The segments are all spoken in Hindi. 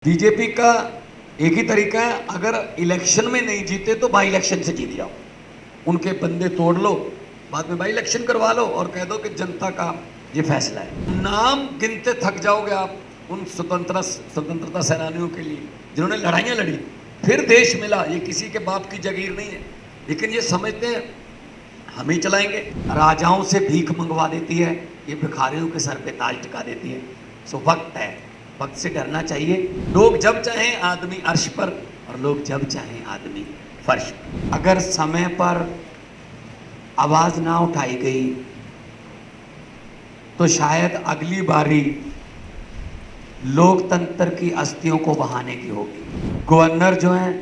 बीजेपी का एक ही तरीका है, अगर इलेक्शन में नहीं जीते तो बाई इलेक्शन से जीत जाओ, उनके बंदे तोड़ लो, बाद में बाई इलेक्शन करवा लो और कह दो कि जनता का ये फैसला है। नाम गिनते थक जाओगे आप उन स्वतंत्रता सेनानियों के लिए जिन्होंने लड़ाइयाँ लड़ी, फिर देश मिला। ये किसी के बाप की जागीर नहीं है, लेकिन ये समझते हैं हम ही चलाएंगे। राजाओं से भीख मंगवा देती है, ये भिखारियों के सर पे ताज टिका देती है। सो वक्त है, वक्त से डरना चाहिए। लोग जब चाहें आदमी अर्श पर और लोग जब चाहें आदमी फर्श पर। अगर समय पर आवाज ना उठाई गई तो शायद अगली बारी लोकतंत्र की अस्थियों को बहाने की होगी। गवर्नर जो हैं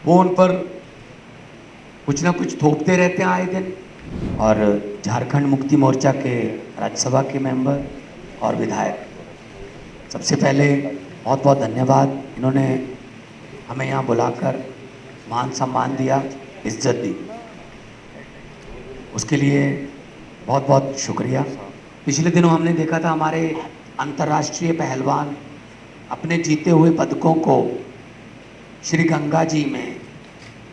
वो उन पर कुछ ना कुछ थोपते रहते हैं आए दिन, और झारखंड मुक्ति मोर्चा के राज्यसभा के मेंबर और विधायक, सबसे पहले बहुत बहुत धन्यवाद। इन्होंने हमें यहाँ बुलाकर मान सम्मान दिया, इज्जत दी, उसके लिए बहुत बहुत शुक्रिया। पिछले दिनों हमने देखा था हमारे अंतर्राष्ट्रीय पहलवान अपने जीते हुए पदकों को श्री गंगा जी में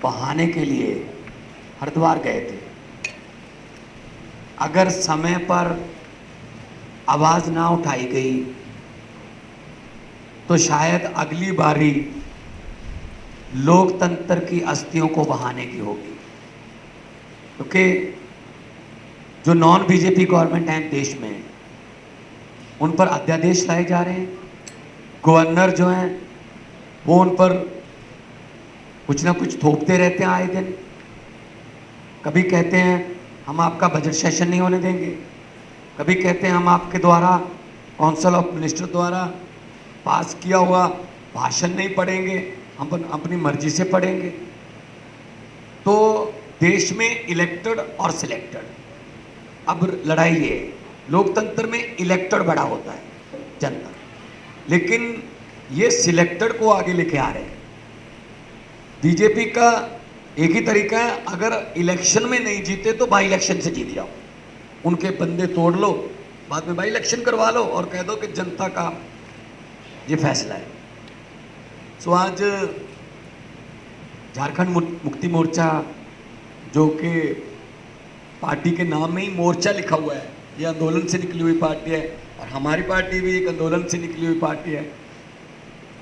बहाने के लिए हरिद्वार गए थे। अगर समय पर आवाज़ ना उठाई गई तो शायद अगली बारी लोकतंत्र की अस्थियों को बहाने की होगी, क्योंकि जो नॉन बीजेपी गवर्नमेंट हैं देश में, उन पर अध्यादेश लाए जा रहे हैं। गवर्नर जो हैं वो उन पर कुछ ना कुछ थोपते रहते हैं आए दिन। कभी कहते हैं हम आपका बजट सेशन नहीं होने देंगे, कभी कहते हैं हम आपके द्वारा काउंसिल ऑफ मिनिस्टर द्वारा पास किया हुआ भाषण नहीं पढ़ेंगे, हम अपनी मर्जी से पढ़ेंगे। तो देश में इलेक्टेड और सिलेक्टेड, अब लड़ाई है। लोकतंत्र में इलेक्टेड बड़ा होता है जनता, लेकिन ये सिलेक्टेड को आगे लेके आ रहे हैं। बीजेपी का एक ही तरीका है, अगर इलेक्शन में नहीं जीते तो बाई इलेक्शन से जीत जाओ, उनके बंदे तोड़ लो, बाद में बाई इलेक्शन करवा लो और कह दो कि जनता का ये फैसला है। सो आज झारखंड मुक्ति मोर्चा, जो कि पार्टी के नाम में ही मोर्चा लिखा हुआ है, ये आंदोलन से निकली हुई पार्टी है, और हमारी पार्टी भी एक आंदोलन से निकली हुई पार्टी है।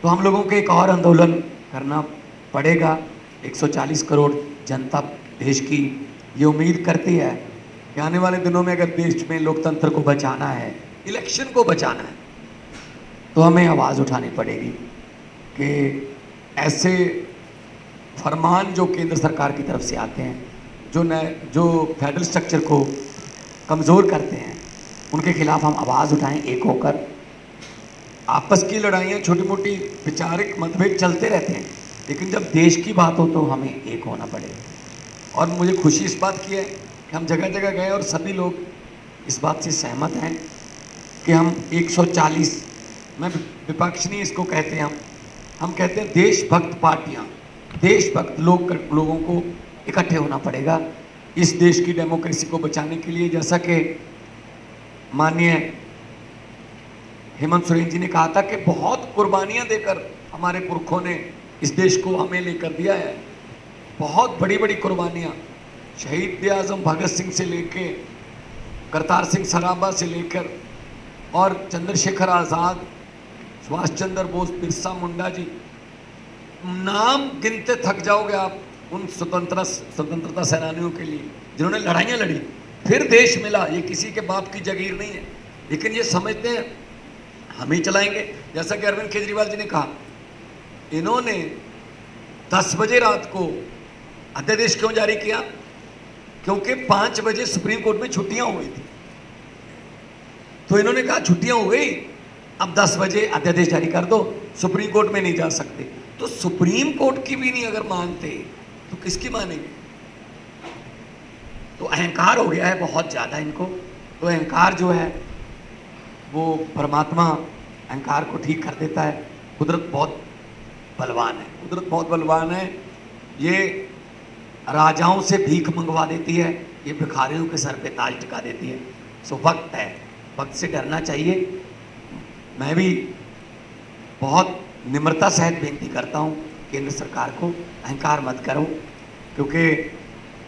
तो हम लोगों को एक और आंदोलन करना पड़ेगा। 140 करोड़ जनता देश की ये उम्मीद करती है कि आने वाले दिनों में अगर देश में लोकतंत्र को बचाना है, इलेक्शन को बचाना है, तो हमें आवाज़ उठानी पड़ेगी कि ऐसे फरमान जो केंद्र सरकार की तरफ से आते हैं, जो फेडरल स्ट्रक्चर को कमज़ोर करते हैं, उनके खिलाफ हम आवाज़ उठाएं एक होकर। आपस की लड़ाइयाँ, छोटी मोटी विचारिक मतभेद चलते रहते हैं, लेकिन जब देश की बात हो तो हमें एक होना पड़ेगा। और मुझे खुशी इस बात की है कि हम जगह जगह गए और सभी लोग इस बात से सहमत हैं कि हम 140, मैं विपक्ष नहीं इसको कहते हैं, हम कहते हैं देशभक्त पार्टियां, देशभक्त लोगों को इकट्ठे होना पड़ेगा इस देश की डेमोक्रेसी को बचाने के लिए। जैसा कि माननीय हेमंत सोरेन जी ने कहा था कि बहुत कुर्बानियां देकर हमारे पुरखों ने इस देश को हमें लेकर दिया है, बहुत बड़ी बड़ी कुर्बानियां। शहीद आज़म भगत सिंह से लेके करतार सिंह सराभा से लेकर और चंद्रशेखर आज़ाद, सुभाष चंद्र बोस, बिरसा मुंडा जी, नाम गिनते थक जाओगे आप उन स्वतंत्रता सेनानियों के लिए जिन्होंने लड़ाइयाँ लड़ी, फिर देश मिला। ये किसी के बाप की जागीर नहीं है, लेकिन ये समझते हैं हम ही चलाएंगे। जैसा कि अरविंद केजरीवाल जी ने कहा, इन्होंने 10 बजे रात को अध्यादेश क्यों जारी किया? क्योंकि 5 बजे सुप्रीम कोर्ट में छुट्टियां हो गई थी। तो इन्होंने कहा छुट्टियां हो गई, अब 10 बजे अध्यादेश जारी कर दो, सुप्रीम कोर्ट में नहीं जा सकते। तो सुप्रीम कोर्ट की भी नहीं अगर मानते तो किसकी मानेंगे? तो अहंकार हो गया है बहुत ज़्यादा इनको। तो अहंकार जो है वो परमात्मा अहंकार को ठीक कर देता है। कुदरत बहुत बलवान है, कुदरत बहुत बलवान है। ये राजाओं से भीख मंगवा देती है, ये भिखारियों के सर पे ताज टिका देती है। सो वक्त है, वक्त से डरना चाहिए। मैं भी बहुत निम्रता सहित विनती करता हूँ केंद्र सरकार को, अहंकार मत करो, क्योंकि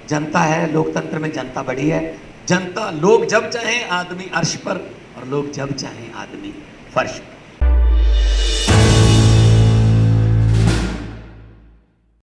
जनता है, लोकतंत्र में जनता बड़ी है। जनता, लोग जब चाहें आदमी अर्श पर और लोग जब चाहें आदमी फर्श पर।